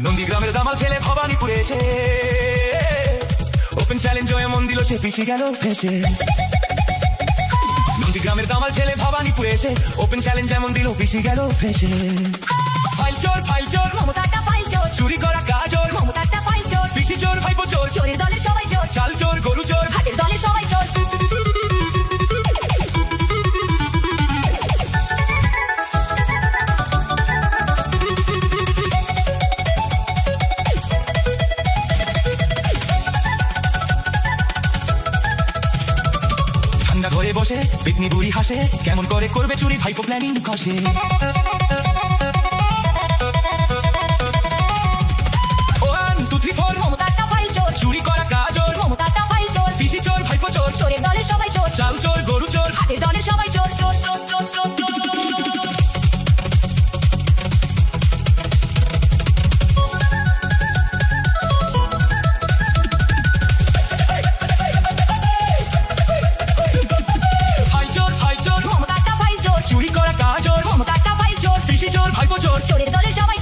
নন্দীগ্রামের দামাল ছেলে ভবানীপুরে এসে ওপেন চ্যালেঞ্জ হয়ে মন দিল সে পিছিয়ে গেল ফেসে। নন্দীগ্রামের দামাল ছেলে ভবানীপুরে এসে ওপেন চ্যালেঞ্জ এমন দিল পিছিয়ে গেল ফেসে। ফাইল চোর মমতাটা ফাইল চোর, চুরি করা কাজর মমতাটা ফাইল চোর, পিসি চোর ভাইপো চোর চোরের দলে সবাই চোর, চাল চোর গরু চোর হাটের দলে সবাই চোর। ঠান্ডা ঘরে বসে পিকনি বুড়ি হাসে কেমন করে করবে চুরি ভাইপো প্ল্যানিং কষে। 1 2 3 4 মমতাটা ফাইল চোর, চুরি করা কাজর মমতাটা ফাইল চোর, পিসি চোর ভাইপো চোর চোরের দলে সবাই চোর, চাল চোর গরু চোর হাটের দলে সবাই চোর। ফাইল চোর মমতাটা ফাইল চোর, চুরি করা কাজর মমতাটা ফাইল চোর, পিসি চোর ভাইপো চোর চোরের দলে সবাই